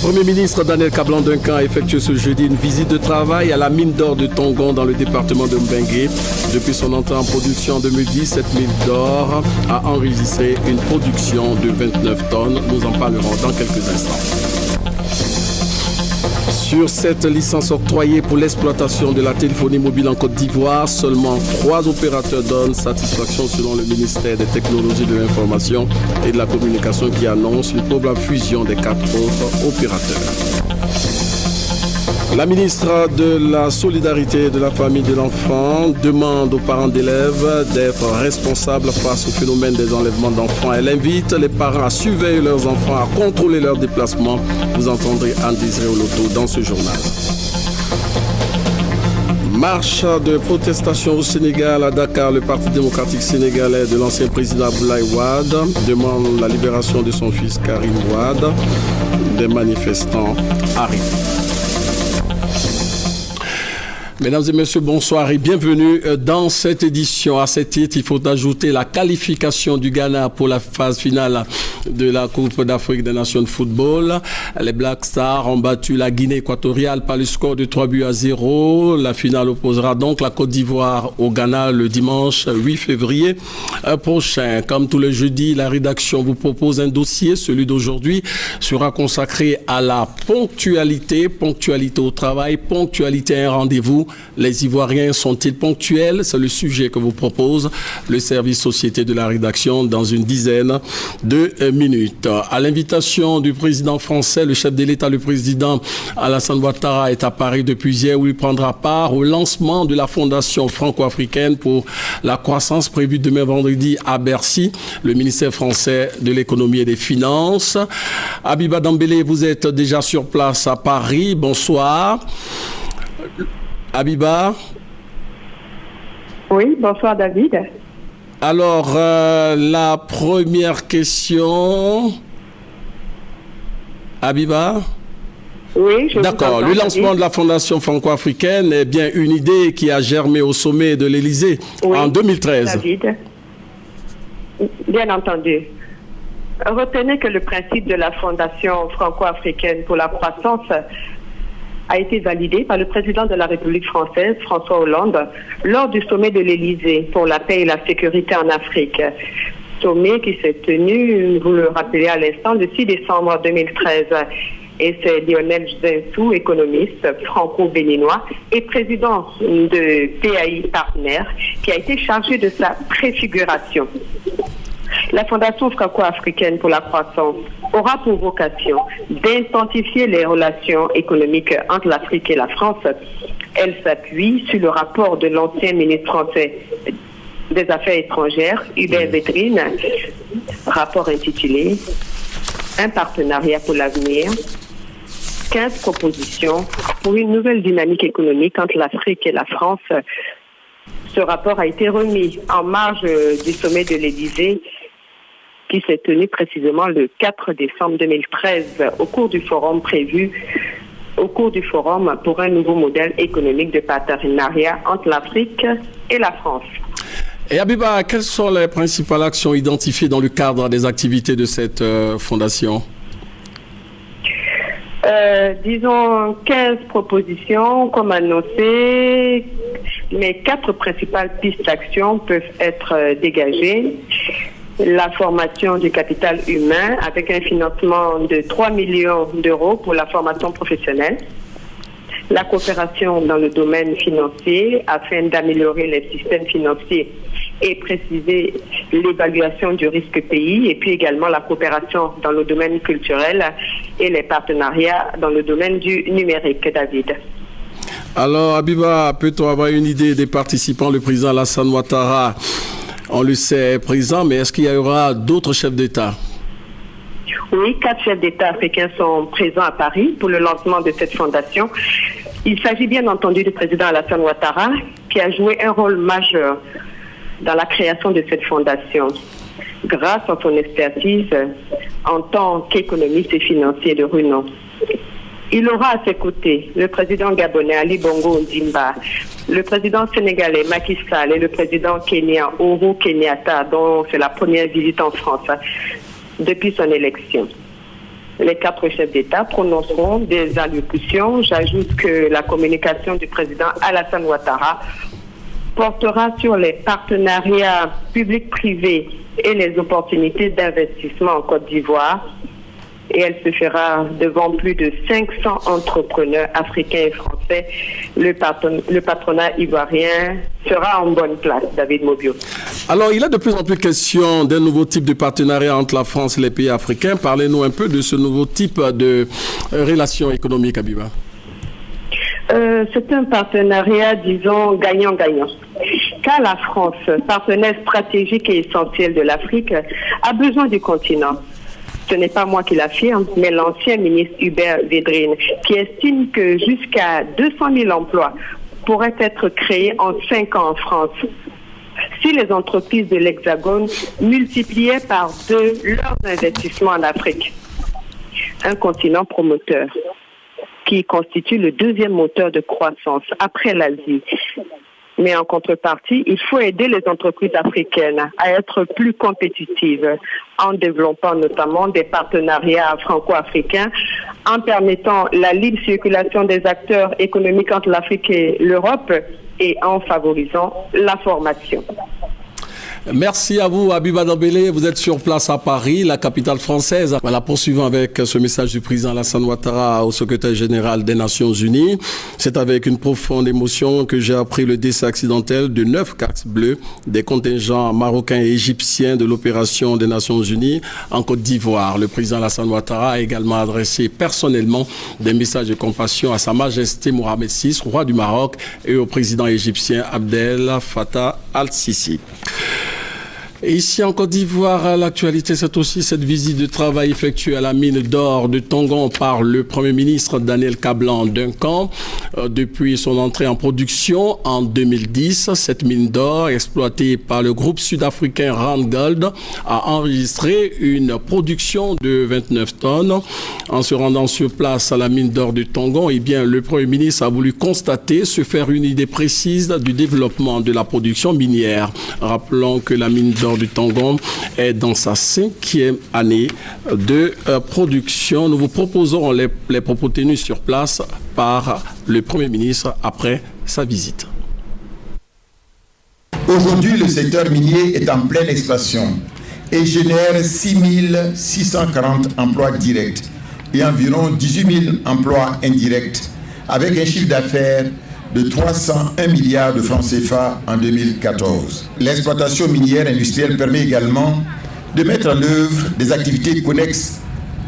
Premier ministre Daniel Kablan-Duncan a effectué ce jeudi une visite de travail à la mine d'or de Tongon dans le département de Mbengue. Depuis son entrée en production en 2010, cette mine d'or a enregistré une production de 29 tonnes. Nous en parlerons dans quelques instants. Sur cette licence octroyée pour l'exploitation de la téléphonie mobile en Côte d'Ivoire, seulement 3 opérateurs donnent satisfaction selon le ministère des Technologies de l'Information et de la Communication qui annonce une probable fusion des 4 autres opérateurs. La ministre de la Solidarité, de la Famille et de l'Enfant demande aux parents d'élèves d'être responsables face au phénomène des enlèvements d'enfants. Elle invite les parents à surveiller leurs enfants, à contrôler leurs déplacements. Vous entendrez Anne-Désirée Oloto dans ce journal. Marche de protestation au Sénégal, à Dakar. Le Parti démocratique sénégalais de l'ancien président Abdoulaye Wade demande la libération de son fils Karim Wade. Des manifestants arrivent. Mesdames et messieurs, bonsoir et bienvenue dans cette édition. À cette titre, il faut ajouter la qualification du Ghana pour la phase finale de la Coupe d'Afrique des Nations de football. Les Black Stars ont battu la Guinée équatoriale par le score de 3-0. La finale opposera donc la Côte d'Ivoire au Ghana le dimanche 8 février prochain. Comme tous les jeudis, la rédaction vous propose un dossier. Celui d'aujourd'hui sera consacré à la ponctualité. Ponctualité au travail, ponctualité à un rendez-vous. Les Ivoiriens sont-ils ponctuels? C'est le sujet que vous propose le service société de la rédaction dans une dizaine de minutes. À l'invitation du président français, le chef de l'État, le président Alassane Ouattara est à Paris depuis hier où il prendra part au lancement de la Fondation franco-africaine pour la croissance prévue demain vendredi à Bercy, le ministère français de l'économie et des finances. Abiba Dambélé, vous êtes déjà sur place à Paris. Bonsoir. Abiba? Oui, bonsoir David. Alors, la première question... Abiba? Oui, je D'accord. Le lancement de la Fondation franco-africaine est bien une idée qui a germé au sommet de l'Élysée en 2013. David. Bien entendu. Retenez que le principe de la Fondation franco-africaine pour la croissance a été validé par le président de la République française, François Hollande, lors du sommet de l'Élysée pour la paix et la sécurité en Afrique. Sommet qui s'est tenu, vous le rappelez à l'instant, le 6 décembre 2013. Et c'est Lionel Zinsou, économiste franco-béninois et président de PAI Partenaires, qui a été chargé de sa préfiguration. La Fondation franco-africaine pour la croissance aura pour vocation d'intensifier les relations économiques entre l'Afrique et la France. Elle s'appuie sur le rapport de l'ancien ministre français des Affaires étrangères, Hubert Védrine, rapport intitulé « Un partenariat pour l'avenir ». 15 propositions pour une nouvelle dynamique économique entre l'Afrique et la France. Ce rapport a été remis en marge du sommet de l'Élysée qui s'est tenu précisément le 4 décembre 2013 au cours du forum pour un nouveau modèle économique de partenariat entre l'Afrique et la France. Et Abiba, quelles sont les principales actions identifiées dans le cadre des activités de cette fondation? Disons 15 propositions comme annoncé. Les 4 principales pistes d'action peuvent être dégagées. La formation du capital humain avec un financement de 3 millions d'euros pour la formation professionnelle. La coopération dans le domaine financier afin d'améliorer les systèmes financiers et préciser l'évaluation du risque pays, et puis également la coopération dans le domaine culturel et les partenariats dans le domaine du numérique, David. Alors, Abiba, peut-on avoir une idée des participants? Le président Alassane Ouattara, on le sait, est présent, mais est-ce qu'il y aura d'autres chefs d'État? Oui, 4 chefs d'État africains sont présents à Paris pour le lancement de cette fondation. Il s'agit bien entendu du président Alassane Ouattara, qui a joué un rôle majeur dans la création de cette fondation, grâce à son expertise en tant qu'économiste et financier de renom. Il aura à ses côtés le président gabonais Ali Bongo Ondimba, le président sénégalais Macky Sall et le président kenyan Uhuru Kenyatta, dont c'est la première visite en France depuis son élection. Les 4 chefs d'État prononceront des allocutions. J'ajoute que la communication du président Alassane Ouattara portera sur les partenariats publics-privés et les opportunités d'investissement en Côte d'Ivoire. Et elle se fera devant plus de 500 entrepreneurs africains et français. Le patronat ivoirien sera en bonne place, David Mobio. Alors, il y a de plus en plus question d'un nouveau type de partenariat entre la France et les pays africains. Parlez-nous un peu de ce nouveau type de relations économiques, Abiba. C'est un partenariat, disons, gagnant-gagnant. Car la France, partenaire stratégique et essentiel de l'Afrique, a besoin du continent. Ce n'est pas moi qui l'affirme, mais l'ancien ministre Hubert Védrine, qui estime que jusqu'à 200 000 emplois pourraient être créés en 5 ans en France si les entreprises de l'Hexagone multipliaient par 2 leurs investissements en Afrique. Un continent promoteur qui constitue le 2e moteur de croissance après l'Asie. Mais en contrepartie, il faut aider les entreprises africaines à être plus compétitives en développant notamment des partenariats franco-africains, en permettant la libre circulation des acteurs économiques entre l'Afrique et l'Europe et en favorisant la formation. Merci à vous, Abiba Dambélé. Vous êtes sur place à Paris, la capitale française. Voilà, poursuivons avec ce message du président Alassane Ouattara au secrétaire général des Nations Unies. C'est avec une profonde émotion que j'ai appris le décès accidentel de 9 casques bleus des contingents marocains et égyptiens de l'opération des Nations Unies en Côte d'Ivoire. Le président Alassane Ouattara a également adressé personnellement des messages de compassion à Sa Majesté Mohamed VI, roi du Maroc, et au président égyptien Abdel Fattah al-Sisi. Et ici en Côte d'Ivoire, l'actualité, c'est aussi cette visite de travail effectuée à la mine d'or de Tongon par le Premier ministre Daniel Kablan-Duncan. Depuis son entrée en production en 2010, cette mine d'or, exploitée par le groupe sud-africain Randgold, a enregistré une production de 29 tonnes. En se rendant sur place à la mine d'or de Tongon, eh bien, le Premier ministre a voulu constater, se faire une idée précise du développement de la production minière. Rappelons que la mine d'or du Tongon est dans sa 5e année de production. Nous vous proposerons les propos tenus sur place par le Premier ministre après sa visite. Aujourd'hui, le secteur minier est en pleine expansion et génère 6 640 emplois directs et environ 18 000 emplois indirects, avec un chiffre d'affaires de 301 milliards de francs CFA en 2014. L'exploitation minière industrielle permet également de mettre en œuvre des activités connexes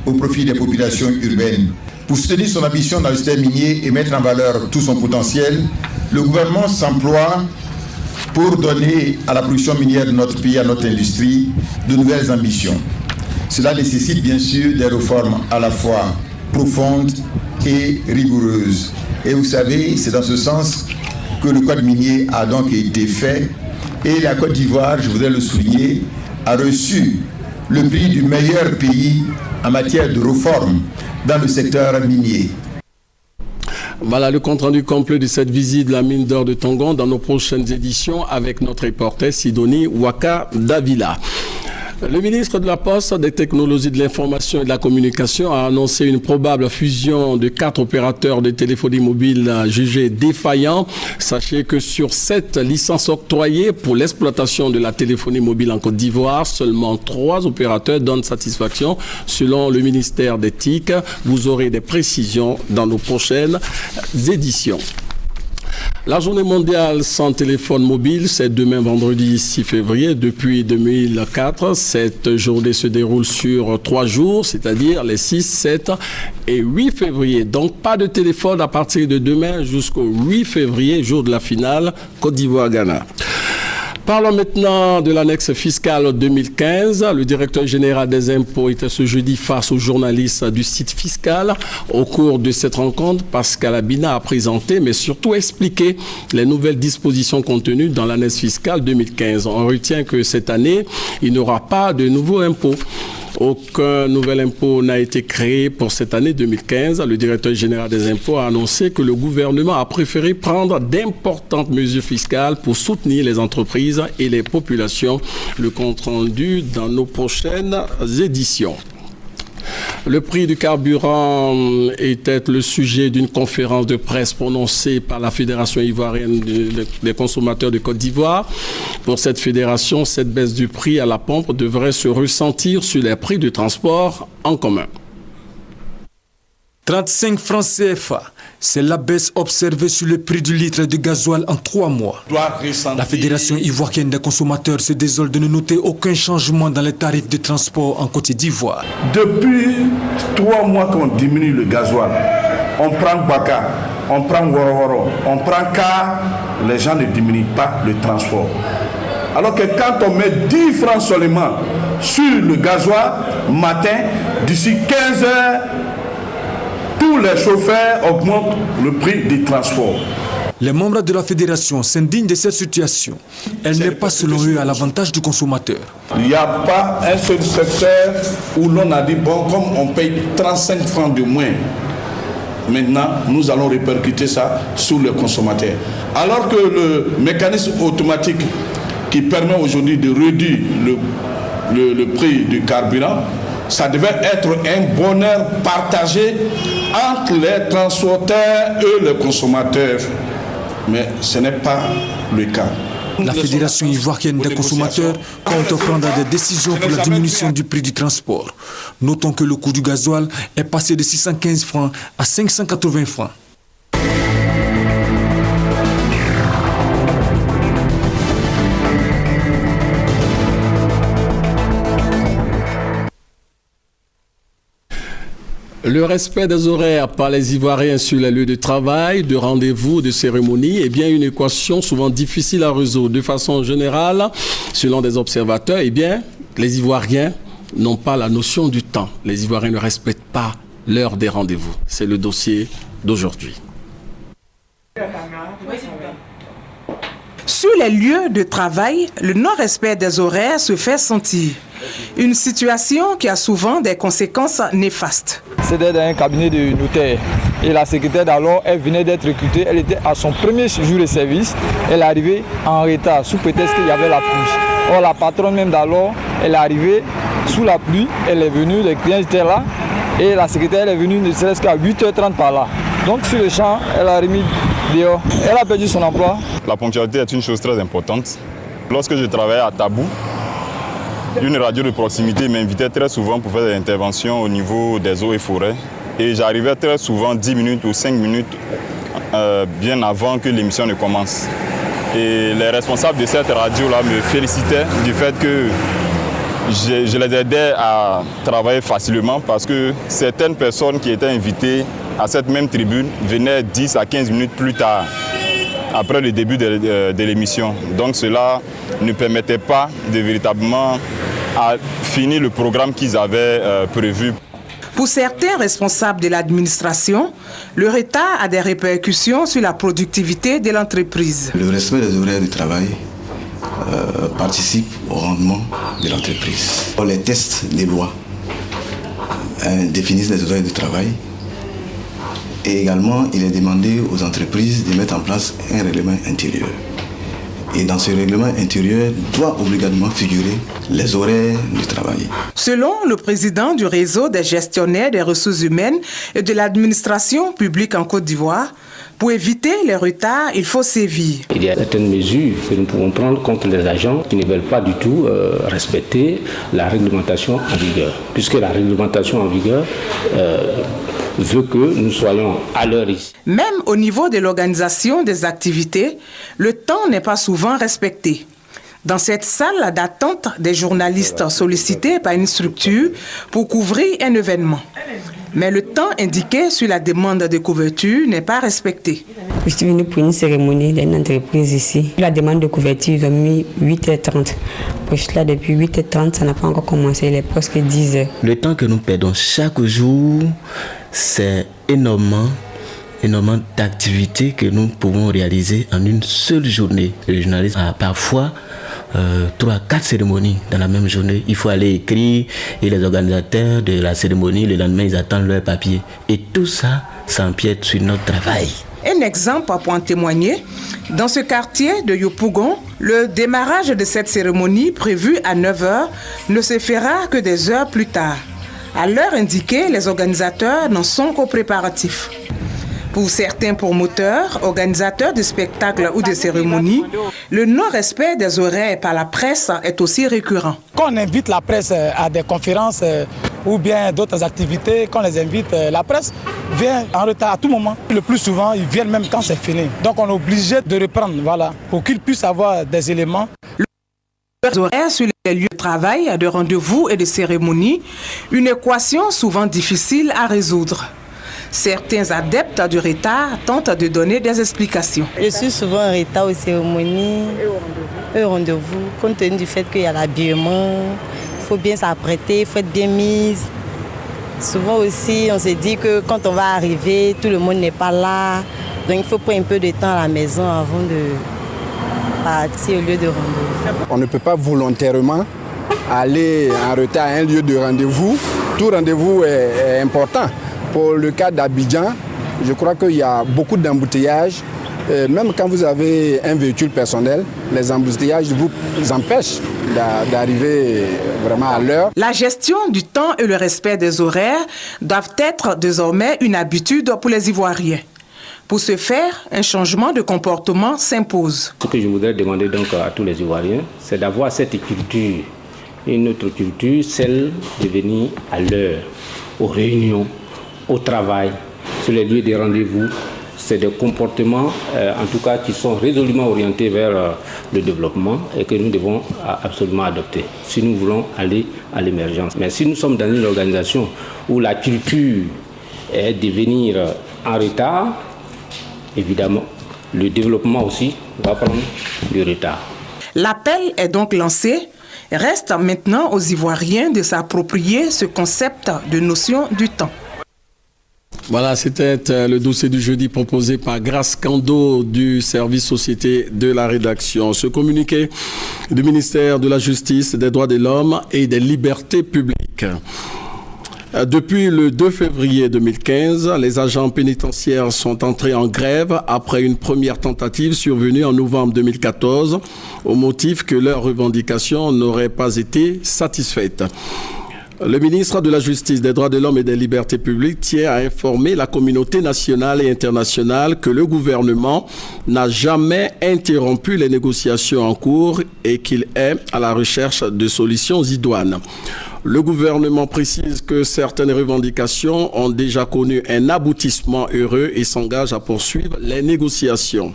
au profit des populations urbaines. Pour soutenir son ambition dans le secteur minier et mettre en valeur tout son potentiel, le gouvernement s'emploie pour donner à la production minière de notre pays, à notre industrie, de nouvelles ambitions. Cela nécessite bien sûr des réformes à la fois profondes et rigoureuses. Et vous savez, c'est dans ce sens que le code minier a donc été fait. Et la Côte d'Ivoire, je voudrais le souligner, a reçu le prix du meilleur pays en matière de réforme dans le secteur minier. Voilà le compte-rendu complet de cette visite de la mine d'or de Tongon dans nos prochaines éditions avec notre reporter Sidonie Waka Davila. Le ministre de la Poste, des Technologies de l'Information et de la Communication a annoncé une probable fusion de 4 opérateurs de téléphonie mobile jugés défaillants. Sachez que sur 7 licences octroyées pour l'exploitation de la téléphonie mobile en Côte d'Ivoire, seulement 3 opérateurs donnent satisfaction selon le ministère des TIC. Vous aurez des précisions dans nos prochaines éditions. La journée mondiale sans téléphone mobile, c'est demain vendredi 6 février. Depuis 2004, cette journée se déroule sur 3 jours, c'est-à-dire les 6, 7 et 8 février. Donc pas de téléphone à partir de demain jusqu'au 8 février, jour de la finale Côte d'Ivoire-Ghana. Parlons maintenant de l'annexe fiscale 2015. Le directeur général des impôts était ce jeudi face aux journalistes du site fiscal. Au cours de cette rencontre, Pascal Abina a présenté, mais surtout expliqué les nouvelles dispositions contenues dans l'annexe fiscale 2015. On retient que cette année, il n'y aura pas de nouveaux impôts. Aucun nouvel impôt n'a été créé pour cette année 2015. Le directeur général des impôts a annoncé que le gouvernement a préféré prendre d'importantes mesures fiscales pour soutenir les entreprises et les populations. Le compte rendu dans nos prochaines éditions. Le prix du carburant était le sujet d'une conférence de presse prononcée par la Fédération ivoirienne des consommateurs de Côte d'Ivoire. Pour cette fédération, cette baisse du prix à la pompe devrait se ressentir sur les prix du transport en commun. 35 francs CFA, c'est la baisse observée sur le prix du litre de gasoil en 3 mois. La Fédération ivoirienne des consommateurs se désole de ne noter aucun changement dans les tarifs de transport en Côte d'Ivoire. Depuis 3 mois qu'on diminue le gasoil, on prend Baka, on prend Woro, on prend Car, les gens ne diminuent pas le transport. Alors que quand on met 10 francs seulement sur le gasoil matin, d'ici 15 heures, tous les chauffeurs augmentent le prix du transport. Les membres de la fédération s'indignent de cette situation. Elle n'est pas selon eux à l'avantage du consommateur. Il n'y a pas un seul secteur où l'on a dit, bon, comme on paye 35 francs de moins, maintenant nous allons répercuter ça sur le consommateur. Alors que le mécanisme automatique qui permet aujourd'hui de réduire le prix du carburant, ça devait être un bonheur partagé entre les transporteurs et les consommateurs. Mais ce n'est pas le cas. La Fédération ivoirienne des consommateurs compte prendre des décisions pour la diminution du prix du transport. Notons que le coût du gasoil est passé de 615 francs à 580 francs. Le respect des horaires par les Ivoiriens sur les lieux de travail, de rendez-vous, de cérémonies est bien une équation souvent difficile à résoudre. De façon générale, selon des observateurs, les Ivoiriens n'ont pas la notion du temps. Les Ivoiriens ne respectent pas l'heure des rendez-vous. C'est le dossier d'aujourd'hui. Sur les lieux de travail, le non-respect des horaires se fait sentir. Une situation qui a souvent des conséquences néfastes. C'était dans un cabinet de notaire. Et la secrétaire d'alors, elle venait d'être recrutée. Elle était à son premier jour de service. Elle est arrivée en retard, sous prétexte qu'il y avait la pluie. Or, la patronne même d'alors, elle est arrivée sous la pluie. Elle est venue, les clients étaient là. Et la secrétaire elle est venue ne serait-ce qu'à 8h30 par là. Donc, sur le champ, elle a remis dehors. Elle a perdu son emploi. La ponctualité est une chose très importante. Lorsque je travaillais à Tabou, une radio de proximité m'invitait très souvent pour faire des interventions au niveau des eaux et forêts. Et j'arrivais très souvent 10 minutes ou 5 minutes bien avant que l'émission ne commence. Et les responsables de cette radio-là me félicitaient du fait que je les aidais à travailler facilement parce que certaines personnes qui étaient invitées à cette même tribune venaient 10 à 15 minutes plus tard, après le début de l'émission. Donc cela ne permettait pas de véritablement finir le programme qu'ils avaient prévu. Pour certains responsables de l'administration, le retard a des répercussions sur la productivité de l'entreprise. Le respect des horaires de travail participe au rendement de l'entreprise. Les tests des lois définissent les horaires de travail. Et également, il est demandé aux entreprises de mettre en place un règlement intérieur. Et dans ce règlement intérieur, doit obligatoirement figurer les horaires du travail. Selon le président du réseau des gestionnaires des ressources humaines et de l'administration publique en Côte d'Ivoire, pour éviter les retards, il faut sévir. Il y a certaines mesures que nous pouvons prendre contre les agents qui ne veulent pas du tout respecter la réglementation en vigueur. Puisque la réglementation en vigueur veut que nous soyons à l'heure ici. Même au niveau de l'organisation des activités, le temps n'est pas souvent respecté. Dans cette salle d'attente, des journalistes sollicités par une structure pour couvrir un événement. Mais le temps indiqué sur la demande de couverture n'est pas respecté. Je suis venu pour une cérémonie d'une entreprise ici. La demande de couverture, ils ont mis 8h30. Je suis là depuis 8h30, ça n'a pas encore commencé, il est presque 10h. Le temps que nous perdons chaque jour, c'est énormément d'activités que nous pouvons réaliser en une seule journée. Les journalistes ont parfois 3-4 cérémonies dans la même journée. Il faut aller écrire et les organisateurs de la cérémonie, le lendemain, ils attendent leur papier. Et tout ça, ça empiète sur notre travail. Un exemple pour en témoigner, dans ce quartier de Yopougon, le démarrage de cette cérémonie prévue à 9h ne se fera que des heures plus tard. À l'heure indiquée, les organisateurs n'en sont qu'aux préparatifs. Pour certains promoteurs, organisateurs de spectacles ou de cérémonies, le non-respect des horaires par la presse est aussi récurrent. Quand on invite la presse à des conférences ou bien d'autres activités, quand on les invite, la presse vient en retard à tout moment. Le plus souvent, ils viennent même quand c'est fini. Donc on est obligé de reprendre, voilà, pour qu'ils puissent avoir des éléments. Les horaires sur les lieux de travail, de rendez-vous et de cérémonies, une équation souvent difficile à résoudre. Certains adeptes du retard tentent de donner des explications. Je suis souvent en retard aux cérémonies et au rendez-vous, compte tenu du fait qu'il y a l'habillement, il faut bien s'apprêter, il faut être bien mise. Souvent aussi, on se dit que quand on va arriver, tout le monde n'est pas là. Donc il faut prendre un peu de temps à la maison avant de partir au lieu de rendez-vous. On ne peut pas volontairement aller en retard à un lieu de rendez-vous. Tout rendez-vous est important. Pour le cas d'Abidjan, je crois qu'il y a beaucoup d'embouteillages. Même quand vous avez un véhicule personnel, les embouteillages vous empêchent d'arriver vraiment à l'heure. La gestion du temps et le respect des horaires doivent être désormais une habitude pour les Ivoiriens. Pour ce faire, un changement de comportement s'impose. Ce que je voudrais demander donc à tous les Ivoiriens, c'est d'avoir cette culture, une autre culture, celle de venir à l'heure, aux réunions, au travail, sur les lieux de rendez-vous. C'est des comportements, en tout cas, qui sont résolument orientés vers le développement et que nous devons absolument adopter si nous voulons aller à l'émergence. Mais si nous sommes dans une organisation où la culture est de venir en retard, évidemment, le développement aussi va prendre du retard. L'appel est donc lancé. Reste maintenant aux Ivoiriens de s'approprier ce concept de notion du temps. Voilà, c'était le dossier du jeudi proposé par Grace Kando du service société de la rédaction. Ce communiqué du ministère de la Justice, des Droits de l'Homme et des Libertés publiques. Depuis le 2 février 2015, les agents pénitentiaires sont entrés en grève après une première tentative survenue en novembre 2014 au motif que leurs revendications n'auraient pas été satisfaites. Le ministre de la Justice, des Droits de l'Homme et des Libertés publiques tient à informer la communauté nationale et internationale que le gouvernement n'a jamais interrompu les négociations en cours et qu'il est à la recherche de solutions idoines. Le gouvernement précise que certaines revendications ont déjà connu un aboutissement heureux et s'engage à poursuivre les négociations.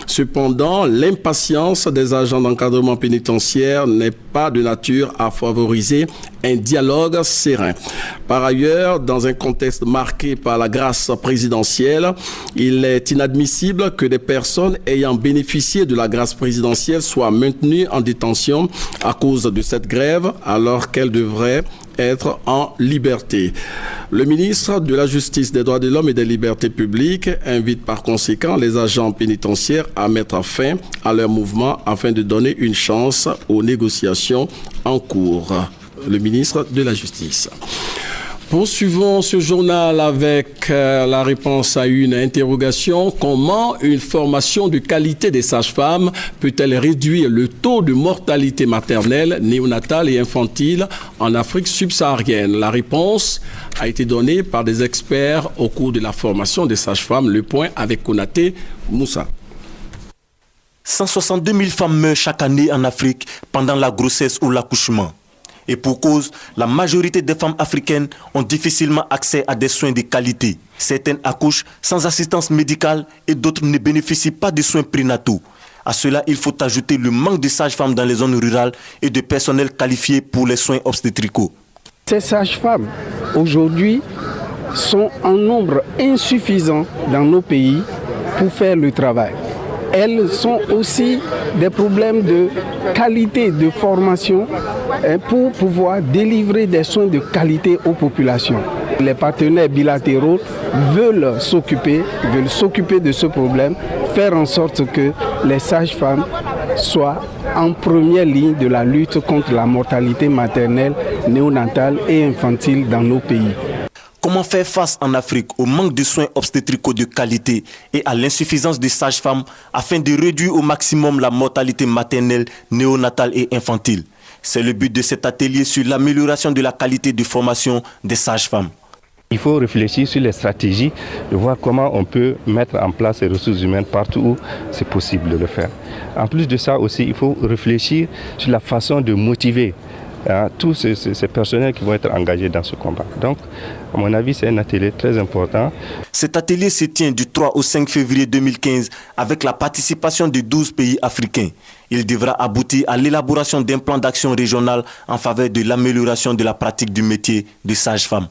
Cependant, l'impatience des agents d'encadrement pénitentiaire n'est pas de nature à favoriser un dialogue serein. Par ailleurs, dans un contexte marqué par la grâce présidentielle, il est inadmissible que des personnes ayant bénéficié de la grâce présidentielle soient maintenues en détention à cause de cette grève alors qu'elles devraient être en liberté. Le ministre de la Justice, des Droits de l'Homme et des Libertés publiques invite par conséquent les agents pénitentiaires à mettre fin à leur mouvement afin de donner une chance aux négociations en cours. Le ministre de la Justice. Poursuivons ce journal avec la réponse à une interrogation. Comment une formation de qualité des sages-femmes peut-elle réduire le taux de mortalité maternelle, néonatale et infantile en Afrique subsaharienne? La réponse a été donnée par des experts au cours de la formation des sages-femmes. Le point avec Konaté Moussa. 162 000 femmes meurent chaque année en Afrique pendant la grossesse ou l'accouchement. Et pour cause, la majorité des femmes africaines ont difficilement accès à des soins de qualité. Certaines accouchent sans assistance médicale et d'autres ne bénéficient pas de soins prénataux. À cela, il faut ajouter le manque de sages-femmes dans les zones rurales et de personnel qualifié pour les soins obstétricaux. Ces sages-femmes, aujourd'hui, sont en nombre insuffisant dans nos pays pour faire le travail. Elles sont aussi des problèmes de qualité de formation pour pouvoir délivrer des soins de qualité aux populations. Les partenaires bilatéraux veulent s'occuper de ce problème, faire en sorte que les sages-femmes soient en première ligne de la lutte contre la mortalité maternelle, néonatale et infantile dans nos pays. Comment faire face en Afrique au manque de soins obstétricaux de qualité et à l'insuffisance des sages-femmes afin de réduire au maximum la mortalité maternelle, néonatale et infantile? C'est le but de cet atelier sur l'amélioration de la qualité de formation des sages-femmes. Il faut réfléchir sur les stratégies, de voir comment on peut mettre en place les ressources humaines partout où c'est possible de le faire. En plus de ça aussi, il faut réfléchir sur la façon de motiver tous ces personnels qui vont être engagés dans ce combat. Donc, à mon avis, c'est un atelier très important. Cet atelier se tient du 3 au 5 février 2015 avec la participation de 12 pays africains. Il devra aboutir à l'élaboration d'un plan d'action régional en faveur de l'amélioration de la pratique du métier de sage-femme.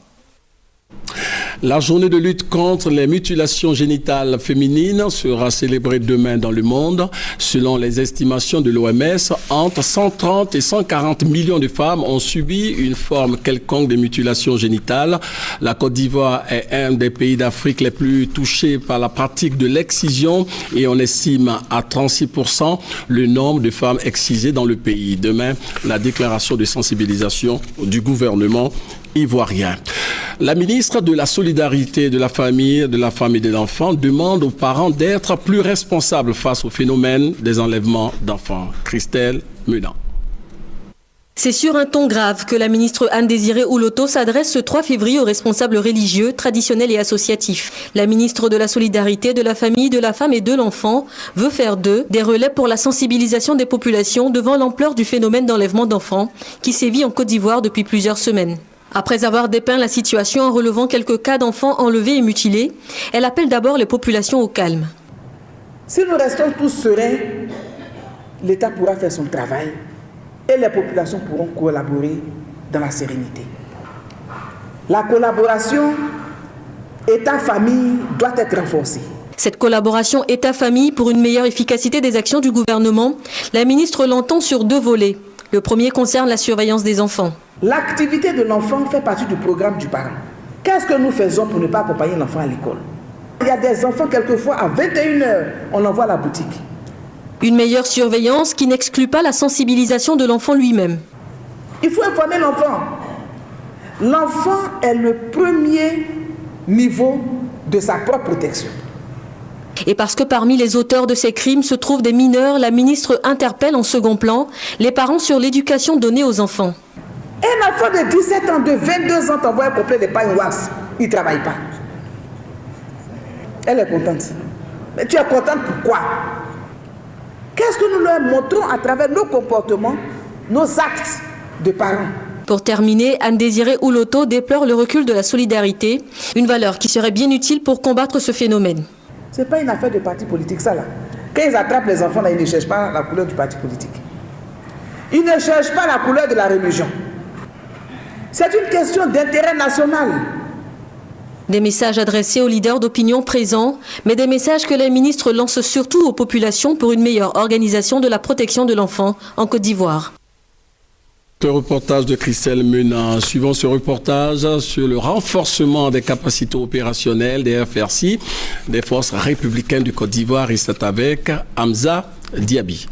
La journée de lutte contre les mutilations génitales féminines sera célébrée demain dans le monde. Selon les estimations de l'OMS, entre 130 et 140 millions de femmes ont subi une forme quelconque de mutilation génitale. La Côte d'Ivoire est un des pays d'Afrique les plus touchés par la pratique de l'excision et on estime à 36% le nombre de femmes excisées dans le pays. Demain, la déclaration de sensibilisation du gouvernement ivoirien. La ministre de la Solidarité, de la Famille et de l'Enfant demande aux parents d'être plus responsables face au phénomène des enlèvements d'enfants. Christelle Medan. C'est sur un ton grave que la ministre Anne-Désirée Ouloto s'adresse ce 3 février aux responsables religieux, traditionnels et associatifs. La ministre de la Solidarité, de la Famille, de la Femme et de l'Enfant veut faire d'eux des relais pour la sensibilisation des populations devant l'ampleur du phénomène d'enlèvement d'enfants qui sévit en Côte d'Ivoire depuis plusieurs semaines. Après avoir dépeint la situation en relevant quelques cas d'enfants enlevés et mutilés, elle appelle d'abord les populations au calme. Si nous restons tous sereins, l'État pourra faire son travail et les populations pourront collaborer dans la sérénité. La collaboration État-famille doit être renforcée. Cette collaboration État-famille pour une meilleure efficacité des actions du gouvernement, la ministre l'entend sur 2 volets. Le premier concerne la surveillance des enfants. L'activité de l'enfant fait partie du programme du parent. Qu'est-ce que nous faisons pour ne pas accompagner l'enfant à l'école? Il y a des enfants, quelquefois, à 21h, on envoie à la boutique. Une meilleure surveillance qui n'exclut pas la sensibilisation de l'enfant lui-même. Il faut informer l'enfant. L'enfant est le premier niveau de sa propre protection. Et parce que parmi les auteurs de ces crimes se trouvent des mineurs, la ministre interpelle en second plan les parents sur l'éducation donnée aux enfants. Un enfant de 17 ans, de 22 ans, t'envoie un complet de pain wax. Il ne travaille pas. Elle est contente. Mais tu es contente pourquoi? Qu'est-ce que nous leur montrons à travers nos comportements, nos actes de parents? Pour terminer, Anne-Désirée Ouloto déplore le recul de la solidarité, une valeur qui serait bien utile pour combattre ce phénomène. Ce n'est pas une affaire de parti politique, ça là. Quand ils attrapent les enfants, là, ils ne cherchent pas la couleur du parti politique. Ils ne cherchent pas la couleur de la religion. C'est une question d'intérêt national. Des messages adressés aux leaders d'opinion présents, mais des messages que les ministres lancent surtout aux populations pour une meilleure organisation de la protection de l'enfant en Côte d'Ivoire. Le reportage de Christelle Menan. Suivons ce reportage sur le renforcement des capacités opérationnelles des FRC, des forces républicaines du Côte d'Ivoire, et c'est avec Hamza Diaby.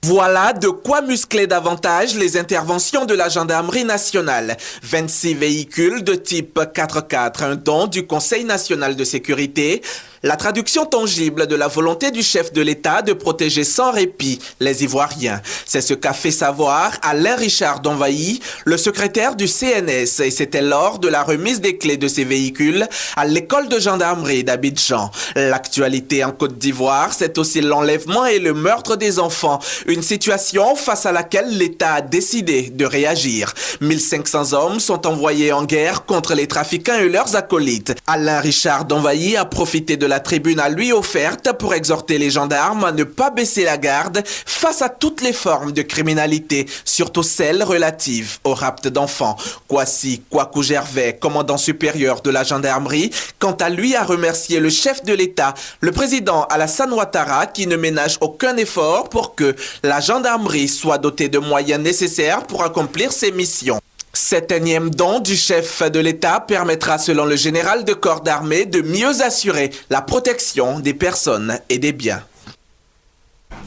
Voilà de quoi muscler davantage les interventions de la gendarmerie nationale. 26 véhicules de type 4x4, un don du Conseil national de sécurité, la traduction tangible de la volonté du chef de l'État de protéger sans répit les Ivoiriens. C'est ce qu'a fait savoir Alain Richard Donvailly, le secrétaire du CNS, et c'était lors de la remise des clés de ces véhicules à l'école de gendarmerie d'Abidjan. L'actualité en Côte d'Ivoire, c'est aussi l'enlèvement et le meurtre des enfants, une situation face à laquelle l'État a décidé de réagir. 1500 hommes sont envoyés en guerre contre les trafiquants et leurs acolytes. Alain Richard Donvailly a profité de la tribune à lui offerte pour exhorter les gendarmes à ne pas baisser la garde face à toutes les formes de criminalité, surtout celles relatives au rapt d'enfants. Kwasi Kwaku Gervais, commandant supérieur de la gendarmerie, quant à lui a remercié le chef de l'État, le président Alassane Ouattara, qui ne ménage aucun effort pour que la gendarmerie soit dotée de moyens nécessaires pour accomplir ses missions. Cet énième don du chef de l'État permettra, selon le général de corps d'armée, de mieux assurer la protection des personnes et des biens.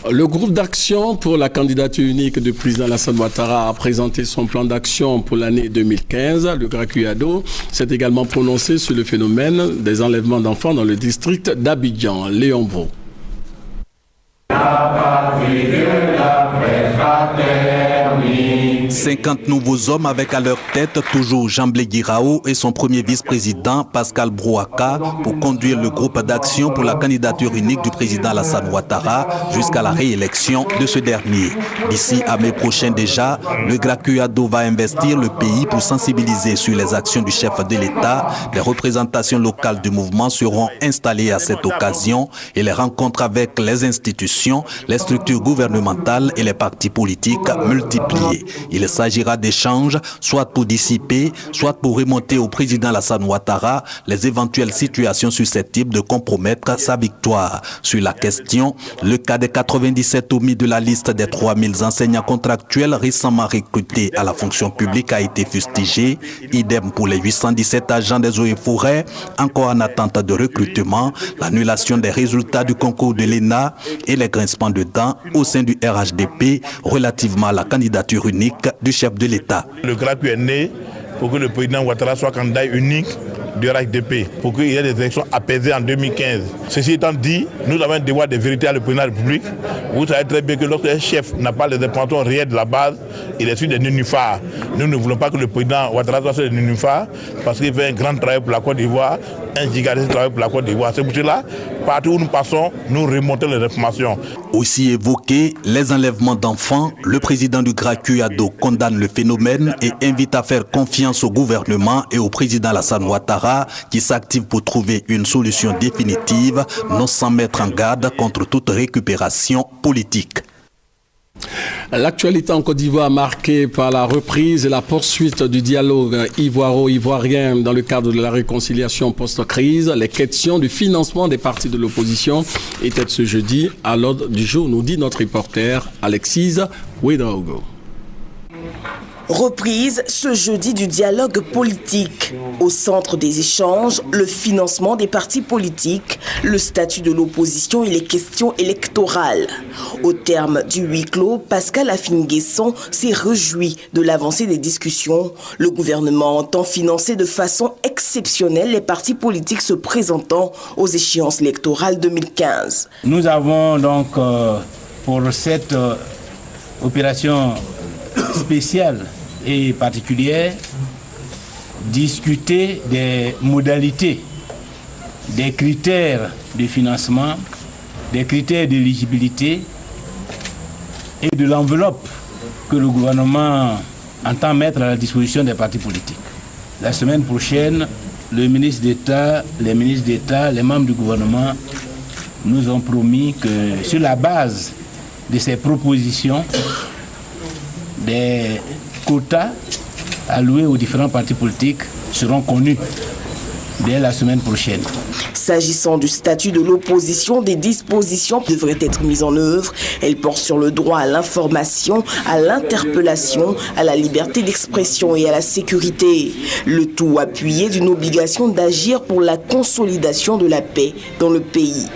Le groupe d'action pour la candidature unique du président Alassane Ouattara a présenté son plan d'action pour l'année 2015. Le GRACUADO s'est également prononcé sur le phénomène des enlèvements d'enfants dans le district d'Abidjan. Léon Bro. 50 nouveaux hommes avec à leur tête toujours Jean-Blé Guirao et son premier vice-président Pascal Brouaka pour conduire le groupe d'action pour la candidature unique du président Alassane Ouattara jusqu'à la réélection de ce dernier. D'ici à mai prochain déjà, le GRACUADO va investir le pays pour sensibiliser sur les actions du chef de l'État. Les représentations locales du mouvement seront installées à cette occasion et les rencontres avec les institutions, les structures gouvernementales et les partis politiques multipliées. Il s'agira d'échanges, soit pour dissiper, soit pour remonter au président Alassane Ouattara les éventuelles situations susceptibles de compromettre sa victoire. Sur la question, le cas des 97 omis de la liste des 3000 enseignants contractuels récemment recrutés à la fonction publique a été fustigé. Idem pour les 817 agents des eaux et forêts, encore en attente de recrutement, l'annulation des résultats du concours de l'ENA et les grincements de dents au sein du RHDP relativement à la candidature unique du chef de l'État. Le GRACU est né pour que le président Ouattara soit candidat unique du RHDP, pour qu'il y ait des élections apaisées en 2015. Ceci étant dit, nous avons un devoir de vérité à le président de la République. Vous savez très bien que lorsqu'un chef n'a pas les informations réelles de la base, il est sur des nénuphars. Nous ne voulons pas que le président Ouattara soit sur des nénuphars parce qu'il fait un grand travail pour la Côte d'Ivoire, un gigantesque travail pour la Côte d'Ivoire. C'est pour cela, partout où nous passons, nous remontons les informations. Aussi évoqué les enlèvements d'enfants, le président du GRACUADO condamne le phénomène et invite à faire confiance au gouvernement et au président Alassane Ouattara qui s'active pour trouver une solution définitive, non sans mettre en garde contre toute récupération politique. L'actualité en Côte d'Ivoire marquée par la reprise et la poursuite du dialogue ivoiro-ivoirien dans le cadre de la réconciliation post-crise. Les questions du financement des partis de l'opposition étaient ce jeudi à l'ordre du jour, nous dit notre reporter Alexis Ouedraogo. Reprise ce jeudi du dialogue politique. Au centre des échanges, le financement des partis politiques, le statut de l'opposition et les questions électorales. Au terme du huis clos, Pascal Afin-Guesson s'est réjoui de l'avancée des discussions. Le gouvernement entend financer de façon exceptionnelle les partis politiques se présentant aux échéances électorales 2015. Nous avons donc pour cette opération spéciale et particulière discuter des modalités, des critères de financement, des critères d'éligibilité et de l'enveloppe que le gouvernement entend mettre à la disposition des partis politiques. La semaine prochaine, le ministre d'État, les ministres d'État, les membres du gouvernement nous ont promis que sur la base de ces propositions, des quotas alloués aux différents partis politiques seront connus dès la semaine prochaine. S'agissant du statut de l'opposition, des dispositions devraient être mises en œuvre. Elles portent sur le droit à l'information, à l'interpellation, à la liberté d'expression et à la sécurité. Le tout appuyé d'une obligation d'agir pour la consolidation de la paix dans le pays.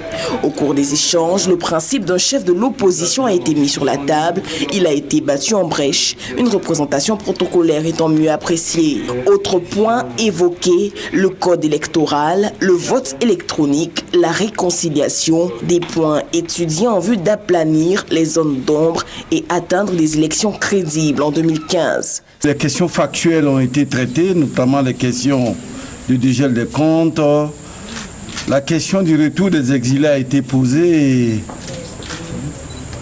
Au cours des échanges, le principe d'un chef de l'opposition a été mis sur la table. Il a été battu en brèche, une représentation protocolaire étant mieux appréciée. Autre point évoqué, le code électoral, le vote électronique, la réconciliation, des points étudiés en vue d'aplanir les zones d'ombre et atteindre des élections crédibles en 2015. Les questions factuelles ont été traitées, notamment les questions du dégel des comptes. La question du retour des exilés a été posée et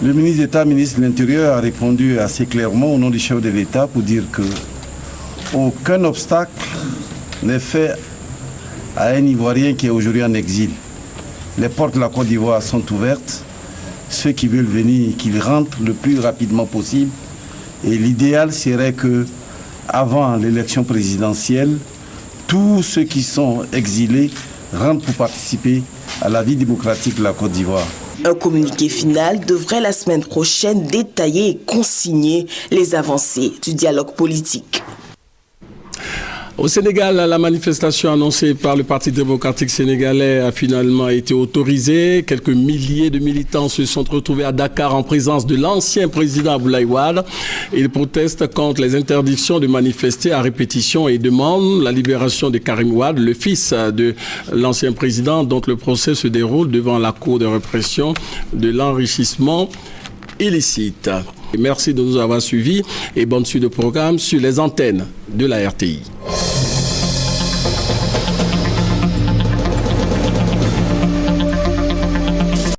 le ministre d'État, ministre de l'Intérieur a répondu assez clairement au nom du chef de l'État pour dire que aucun obstacle n'est fait à un Ivoirien qui est aujourd'hui en exil. Les portes de la Côte d'Ivoire sont ouvertes. Ceux qui veulent venir, qu'ils rentrent le plus rapidement possible. Et l'idéal serait que, avant l'élection présidentielle, tous ceux qui sont exilés rentrent pour participer à la vie démocratique de la Côte d'Ivoire. Un communiqué final devrait la semaine prochaine détailler et consigner les avancées du dialogue politique. Au Sénégal, la manifestation annoncée par le Parti démocratique sénégalais a finalement été autorisée. Quelques milliers de militants se sont retrouvés à Dakar en présence de l'ancien président Abdoulaye Wade. Ils protestent contre les interdictions de manifester à répétition et demandent la libération de Karim Wade, le fils de l'ancien président, dont le procès se déroule devant la Cour de répression de l'enrichissement illicite. Merci de nous avoir suivis et bonne suite de programme sur les antennes de la RTI.